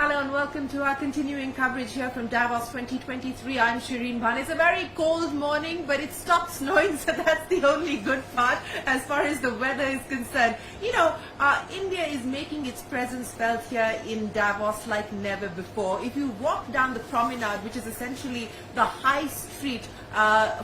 Hello and welcome to our continuing coverage here from Davos 2023. I'm Shireen Bhan. It's a very cold morning, but it stopped snowing, so that's the only good part as far as the weather is concerned. You know, India is making its presence felt here in Davos like never before. If you walk down the promenade, which is essentially the high street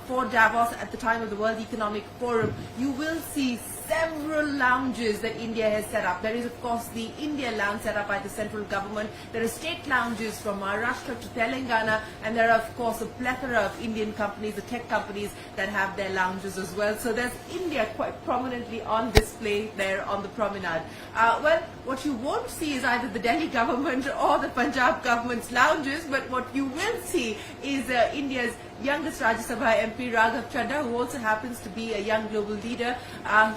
for Davos at the time of the World Economic Forum, you will see several lounges that India has set up. There is, of course, the India lounge set up by the central government. There are state lounges from Maharashtra to Telangana, and there are, of course, a plethora of Indian companies, the tech companies, that have their lounges as well. So there's India quite prominently on display there on the promenade. Well, what you won't see is either the Delhi government or the Punjab government's lounges, but what you will see is India's youngest Rajya Sabha MP Raghav Chadha, who also happens to be a young global leader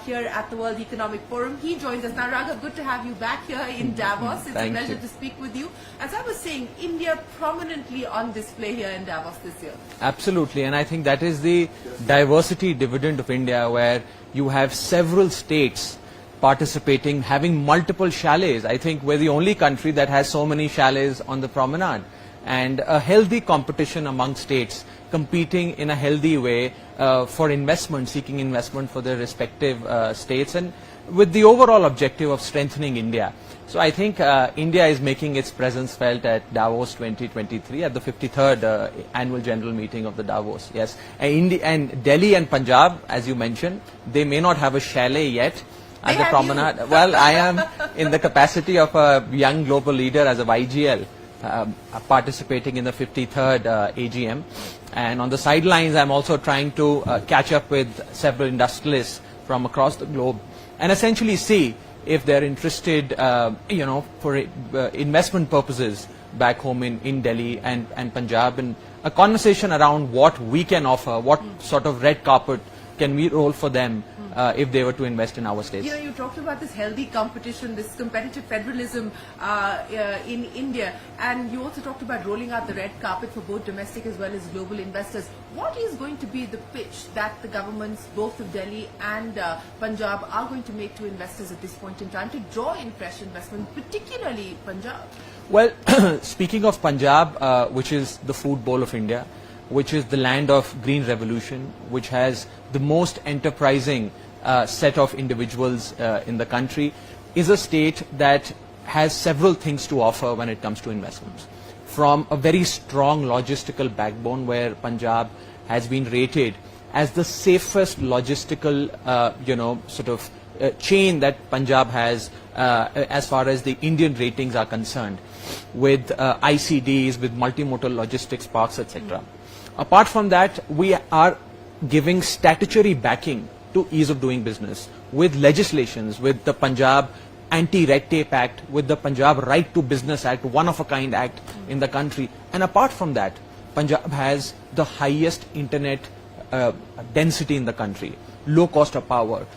here at the World Economic Forum. He joins us now. Raghav, good to have you back here in Davos. It's a pleasure to speak with you. As I was saying, India prominently on display here in Davos this year. Absolutely, and I think that is the diversity dividend of India, where you have several states participating, having multiple chalets. I think we're the only country that has so many chalets on the promenade, and a healthy competition among states competing in a healthy way for investment, seeking investment for their respective states, and with the overall objective of strengthening India. So I think India is making its presence felt at Davos 2023 at the 53rd annual general meeting of the Davos. Yes, and Delhi and Punjab, as you mentioned, they may not have a chalet yet at the promenade. Well, I am in the capacity of a young global leader as a YGL. Participating in the 53rd AGM, and on the sidelines I'm also trying to catch up with several industrialists from across the globe and essentially see if they're interested for investment purposes back home in Delhi and Punjab, and a conversation around what we can offer, what sort of red carpet can we roll for them if they were to invest in our states. You know, you talked about this healthy competition, this competitive federalism in India, and you also talked about rolling out the red carpet for both domestic as well as global investors. What is going to be the pitch that the governments, both of Delhi and Punjab, are going to make to investors at this point in time to draw in fresh investment, particularly Punjab? Well, speaking of Punjab, which is the food bowl of India, which is the land of green revolution, which has the most enterprising set of individuals in the country, is a state that has several things to offer when it comes to investments. From a very strong logistical backbone, where Punjab has been rated as the safest logistical, chain that Punjab has as far as the Indian ratings are concerned, with ICDs, with multimodal logistics parks, etc. Apart from that, we are giving statutory backing to ease of doing business with legislations, with the Punjab Anti-Red Tape Act, with the Punjab Right to Business Act, one-of-a-kind act in the country. And apart from that, Punjab has the highest internet density in the country, low cost of power.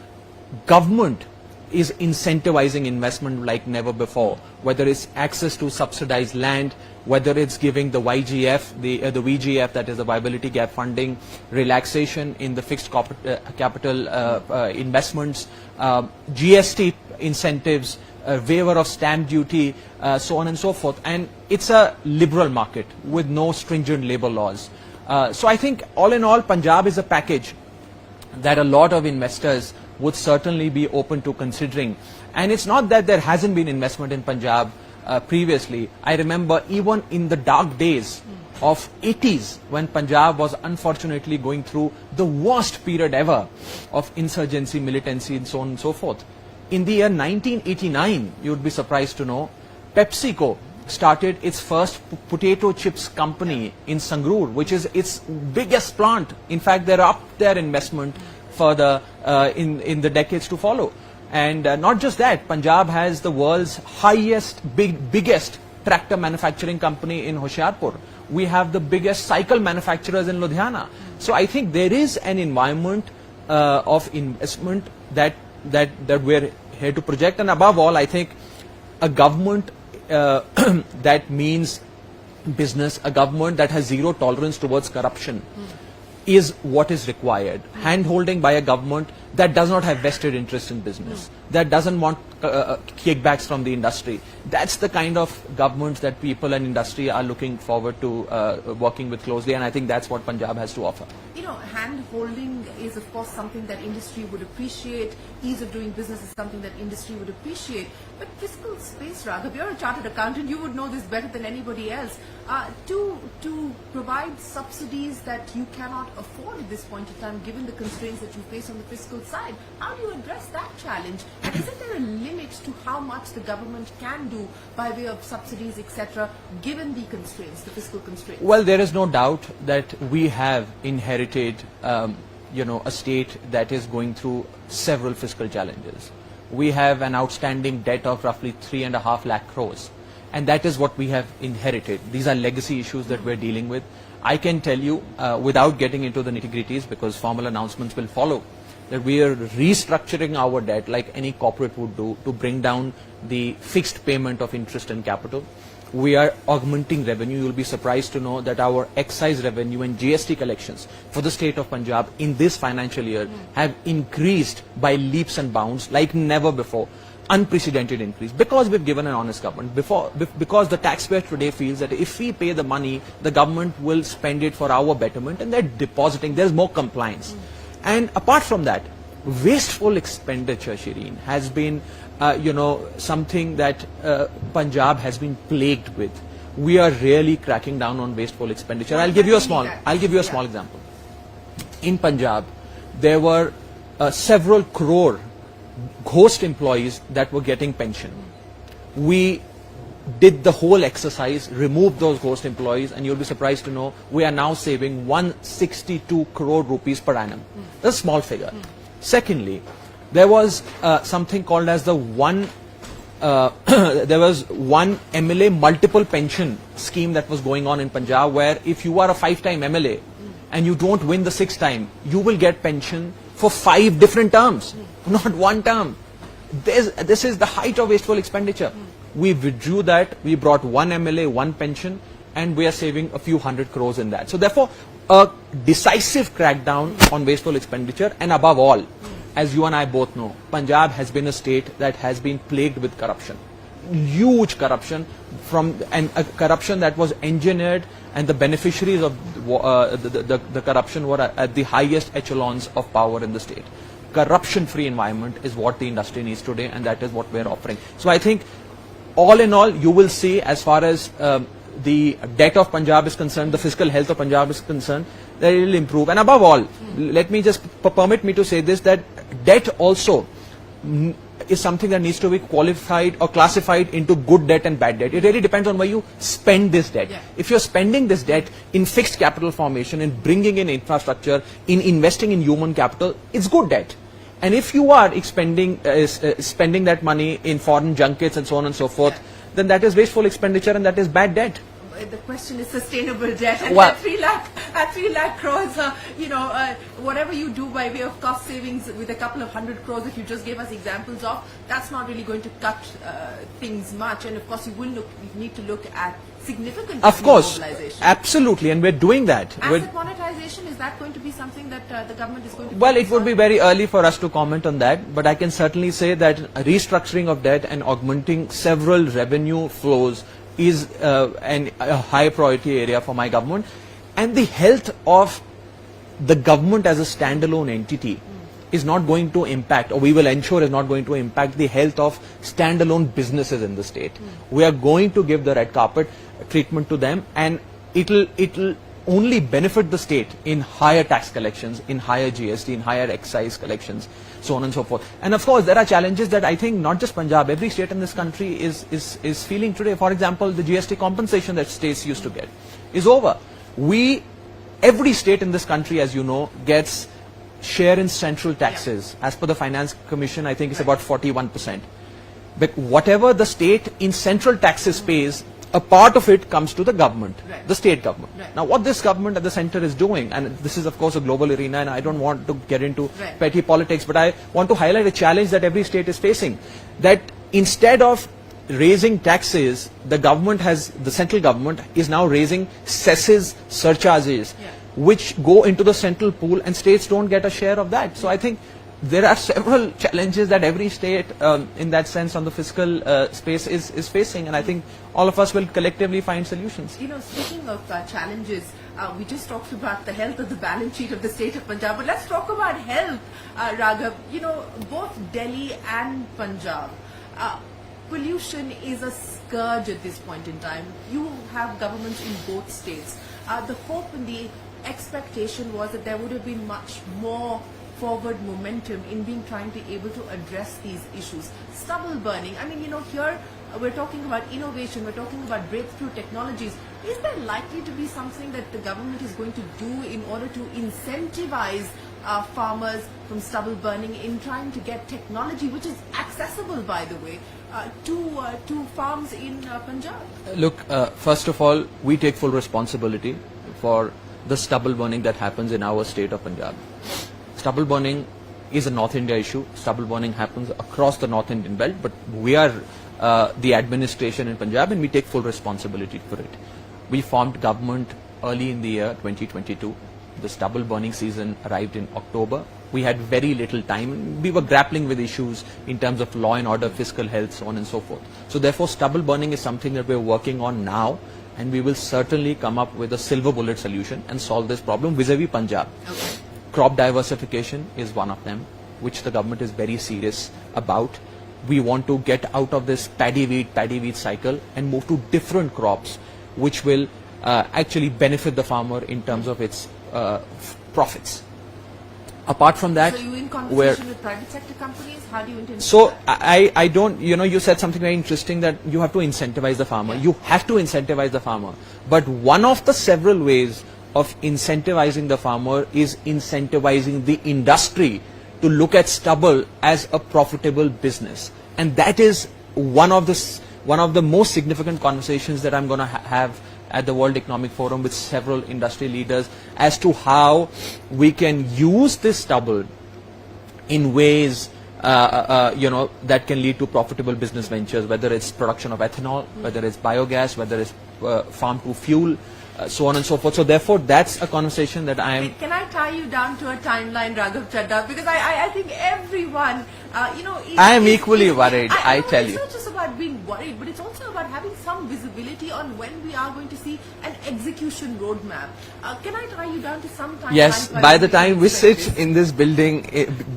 Government is incentivizing investment like never before, whether it's access to subsidized land, whether it's giving the YGF, the VGF, that is the viability gap funding, relaxation in the fixed capital investments, GST incentives, waiver of stamp duty, so on and so forth. And it's a liberal market with no stringent labor laws. So I think all in all, Punjab is a package that a lot of investors would certainly be open to considering. And it's not that there hasn't been investment in Punjab previously. I remember even in the dark days of 80s, when Punjab was unfortunately going through the worst period ever of insurgency, militancy, and so on and so forth. In the year 1989, you would be surprised to know, PepsiCo started its first potato chips company in Sangrur, which is its biggest plant. In fact, they're up their investment further in the decades to follow. And not just that, Punjab has the world's biggest tractor manufacturing company in Hoshiarpur. We have the biggest cycle manufacturers in Ludhiana. So I think there is an environment of investment that we're here to project. And above all, I think a government that means business, a government that has zero tolerance towards corruption is what is required. Hand-holding by a government that does not have vested interest in business, that doesn't want kickbacks from the industry. That's the kind of governments that people and industry are looking forward to working with closely, and I think that's what Punjab has to offer. You know, hand-holding is of course something that industry would appreciate. Ease of doing business is something that industry would appreciate. But fiscal space, Raghav, you're a chartered accountant, you would know this better than anybody else. To provide subsidies that you cannot afford at this point in time, given the constraints that you face on the fiscal side, how do you address that challenge? And isn't there a limit to how much the government can do by way of subsidies, etc., given the constraints, the fiscal constraints? Well, there is no doubt that we have inherited, a state that is going through several fiscal challenges. We have an outstanding debt of roughly 3.5 lakh crores. And that is what we have inherited. These are legacy issues that we're dealing with. I can tell you, without getting into the nitty-gritties, because formal announcements will follow, that we are restructuring our debt like any corporate would do to bring down the fixed payment of interest and capital. We are augmenting revenue. You'll be surprised to know that our excise revenue and GST collections for the state of Punjab in this financial year have increased by leaps and bounds like never before. Unprecedented increase, because we've given an honest government, because the taxpayer today feels that if we pay the money, the government will spend it for our betterment, and they're depositing, there's more compliance. And apart from that, wasteful expenditure, Shireen, has been something that Punjab has been plagued with. We are really cracking down on wasteful expenditure. I'll give you a small example. In Punjab, there were several crore ghost employees that were getting pension. We did the whole exercise, removed those ghost employees, and you'll be surprised to know we are now saving 162 crore rupees per annum. That's a small figure. Secondly, there was something called as the one MLA multiple pension scheme that was going on in Punjab, where if you are a 5-time MLA and you don't win the 6th time, you will get pension for 5 different terms, not one term. This is the height of wasteful expenditure. We withdrew that, we brought one MLA, one pension, and we are saving a few hundred crores in that. So therefore, a decisive crackdown on wasteful expenditure, and above all, as you and I both know, Punjab has been a state that has been plagued with corruption. Huge corruption, and a corruption that was engineered, and the beneficiaries of the corruption were at the highest echelons of power in the state. Corruption-free environment is what the industry needs today, and that is what we're offering. So I think, all in all, you will see, as far as the debt of Punjab is concerned, the fiscal health of Punjab is concerned, that it will improve. And above all, let me just permit me to say this, that debt also is something that needs to be qualified or classified into good debt and bad debt. It really depends on where you spend this debt. Yeah. If you're spending this debt in fixed capital formation, in bringing in infrastructure, in investing in human capital, it's good debt. And if you are spending that money in foreign junkets and so on and so forth, then that is wasteful expenditure and that is bad debt. The question is sustainable debt, and well, at 3 lakh crores, whatever you do by way of cost savings with a couple of 100 crores that you just gave us examples of, that's not really going to cut things much. And of course, you need to look at significant mobilization. Absolutely, and we're doing that. Asset monetization, is that going to be something that the government is going to? Well, it would be very early for us to comment on that, but I can certainly say that a restructuring of debt and augmenting several revenue flows is a high priority area for my government, and the health of the government as a standalone entity is not going to impact, or we will ensure is not going to impact the health of standalone businesses in the state. We are going to give the red carpet treatment to them, and it'll only benefit the state in higher tax collections, in higher GST, in higher excise collections, so on and so forth. And of course, there are challenges that I think not just Punjab, every state in this country is feeling today. For example, the GST compensation that states used to get is over. Every state in this country, as you know, gets share in central taxes. As per the Finance Commission, I think it's about 41%. But whatever the state in central taxes pays, a part of it comes to the government, the state government. Now, what this government at the center is doing, and this is of course a global arena, and I don't want to get into petty politics, but I want to highlight a challenge that every state is facing, that instead of raising taxes, the central government is now raising cesses, surcharges, which go into the central pool, and states don't get a share of that. So I think there are several challenges that every state, in that sense, on the fiscal space is facing, and I think all of us will collectively find solutions. You know, speaking of challenges, we just talked about the health of the balance sheet of the state of Punjab, but let's talk about health, Raghav. You know, both Delhi and Punjab, pollution is a scourge at this point in time. You have governments in both states. The hope and the expectation was that there would have been much more forward momentum in being trying to be able to address these issues. Stubble burning, I mean, you know, here we're talking about innovation, we're talking about breakthrough technologies. Is there likely to be something that the government is going to do in order to incentivize farmers from stubble burning in trying to get technology, which is accessible, by the way, to farms in Punjab? Look, first of all, we take full responsibility for the stubble burning that happens in our state of Punjab. Stubble burning is a North India issue. Stubble burning happens across the North Indian belt, but we are the administration in Punjab and we take full responsibility for it. We formed government early in the year 2022. The stubble burning season arrived in October. We had very little time. We were grappling with issues in terms of law and order, fiscal health, so on and so forth. So therefore, stubble burning is something that we're working on now, and we will certainly come up with a silver bullet solution and solve this problem vis-a-vis Punjab. Okay. Crop diversification is one of them, which the government is very serious about. We want to get out of this paddy wheat cycle and move to different crops, which will actually benefit the farmer in terms of its profits. Apart from that, so you in conversation with private sector companies? How do you intend to do so that? I don't, you know, you said something very interesting that you have to incentivize the farmer. You have to incentivize the farmer. But one of the several ways of incentivizing the farmer is incentivizing the industry to look at stubble as a profitable business. And that is one of the most significant conversations that I'm going to have at the World Economic Forum with several industry leaders as to how we can use this stubble in ways you know, that can lead to profitable business ventures, whether it's production of ethanol, whether it's biogas, whether it's farm to fuel, so on and so forth. So therefore, that's a conversation that I am... Can I tie you down to a timeline, Raghav Chadha? Because I think everyone, you know... I am equally worried, I tell you. It's not just about being worried, but it's also about having some visibility on when we are going to see an execution roadmap. Can I tie you down to some timeline? Yes, by the time we sit in this building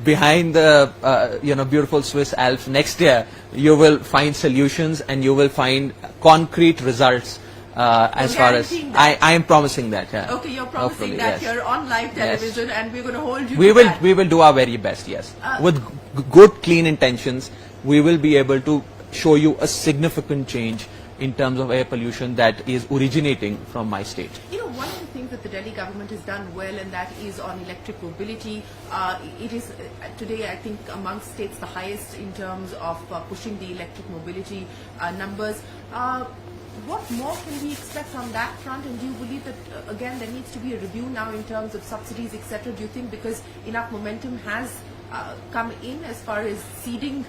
behind the you know, beautiful Swiss Alps next year, you will find solutions and you will find concrete results. As far as I am promising that. Yeah. Okay, you're promising that here on live television, and we're going to hold you. We will do our very best. Yes, with good, clean intentions, we will be able to show you a significant change in terms of air pollution that is originating from my state. You know, one of the things that the Delhi government has done well, and that is on electric mobility. It is today, I think, amongst states the highest in terms of pushing the electric mobility numbers. What more can we expect on that front, and do you believe that again there needs to be a review now in terms of subsidies, etc.? Do you think because enough momentum has come in as far as seeding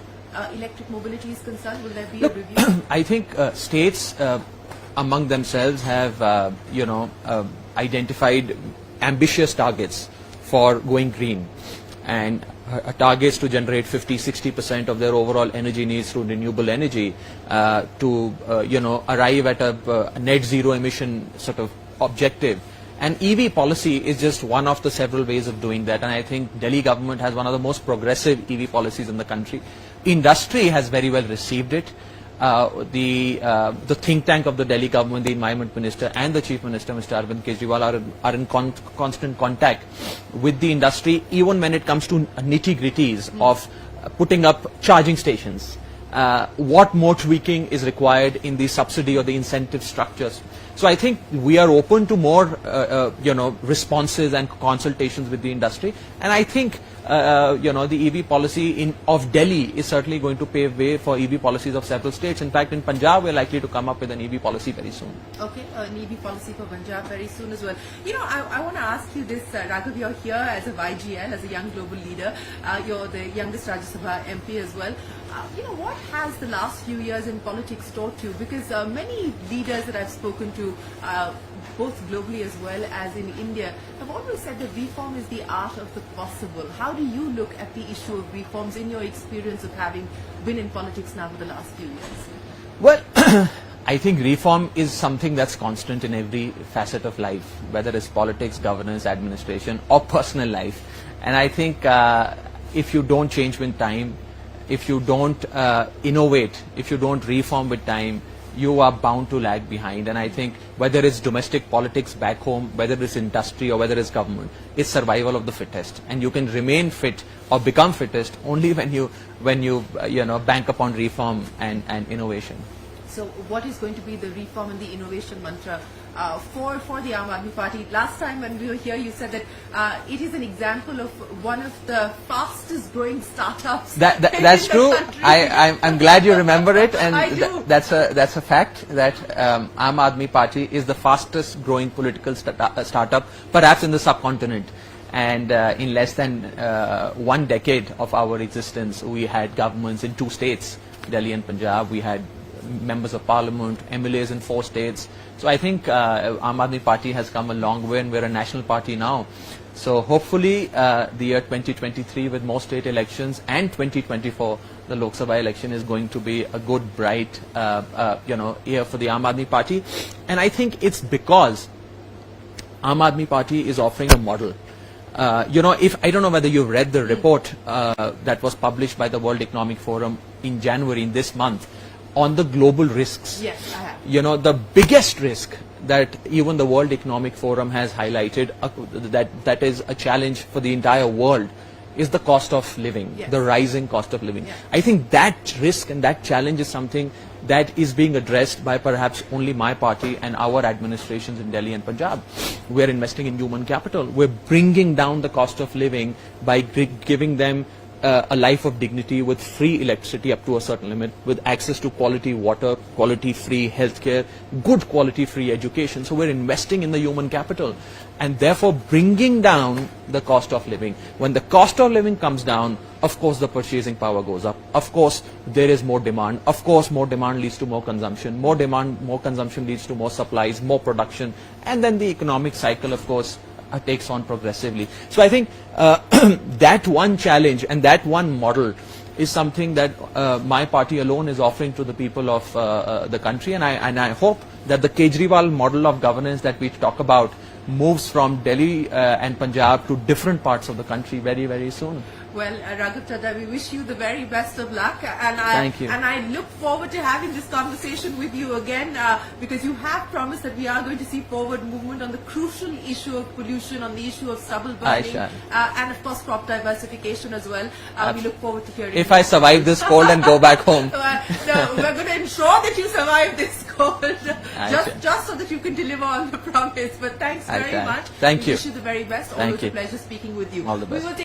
electric mobility is concerned, will there be a review? I think states among themselves have you know, identified ambitious targets for going green, and targets to generate 50-60% of their overall energy needs through renewable energy, to you know, arrive at a net zero emission sort of objective. And EV policy is just one of the several ways of doing that, and I think Delhi government has one of the most progressive EV policies in the country. Industry has very well received it. The think tank of the Delhi government, the Environment Minister and the Chief Minister, Mr. Arvind Kejriwal, are in constant contact with the industry, even when it comes to nitty-gritties of putting up charging stations. What more tweaking is required in the subsidy or the incentive structures. So I think we are open to more you know, responses and consultations with the industry, and I think you know, the EV policy of Delhi is certainly going to pave way for EV policies of several states. In fact, in Punjab, we're likely to come up with an EV policy very soon. Okay, an EV policy for Punjab very soon as well. You know, I want to ask you this, Raghav, you're here as a YGL, as a young global leader. You're the youngest Rajya Sabha MP as well. You know, what has the last few years in politics taught you? Because many leaders that I've spoken to both globally as well as in India, have always said that reform is the art of the possible. How do you look at the issue of reforms in your experience of having been in politics now for the last few years? Well, I think reform is something that's constant in every facet of life, whether it's politics, governance, administration, or personal life. And I think if you don't change with time, if you don't innovate, if you don't reform with time, you are bound to lag behind. And I think whether it's domestic politics back home, whether it's industry or whether it's government, it's survival of the fittest. And you can remain fit or become fittest only when you bank upon reform and innovation. So what is going to be the reform and the innovation mantra for the Aam Aadmi Party? Last time when we were here, you said that it is an example of one of the fastest growing startups. That's true. I'm glad you remember it, and that's a fact that Aam Aadmi Party is the fastest growing political startup, perhaps in the subcontinent. And in less than 1 decade of our existence, we had governments in 2 states, Delhi and Punjab. We had members of parliament, MLAs in 4 states. So I think Aam Aadmi Party has come a long way, and we're a national party now. So hopefully the year 2023, with more state elections, and 2024, the Lok Sabha election, is going to be a good, bright year for the Aam Aadmi Party. And I think it's because Aam Aadmi Party is offering a model. If I don't know whether you've read the report that was published by the World Economic Forum in January, in this month, on the global risks. Yes, I have. The biggest risk that even the World Economic Forum has highlighted, that is a challenge for the entire world, is the cost of living, yes. the rising cost of living. Yeah. I think that risk and that challenge is something that is being addressed by perhaps only my party and our administrations in Delhi and Punjab. We're investing in human capital. We're bringing down the cost of living by giving them a life of dignity, with free electricity up to a certain limit, with access to quality water, quality free healthcare, good quality free education. So we're investing in the human capital and therefore bringing down the cost of living. When the cost of living comes down, of course the purchasing power goes up. Of course there is more demand. Of course more demand leads to more consumption. More demand, more consumption leads to more supplies, more production, and then the economic cycle, of course, takes on progressively. So I think that one challenge and that one model is something that my party alone is offering to the people of the country, and I hope that the Kejriwal model of governance that we talk about moves from Delhi and Punjab to different parts of the country very, very soon. Well, Raghav Chadha, we wish you the very best of luck, and Thank you. And I look forward to having this conversation with you again, because you have promised that we are going to see forward movement on the crucial issue of pollution, on the issue of stubble burning, and of course crop diversification as well. We look forward to hearing. If I survive this cold and go back home, so we're going to ensure that you survive this cold, just so that you can deliver on the promise. But thanks very much. Thank you. We wish you the very best. Always a pleasure speaking with you. All the best.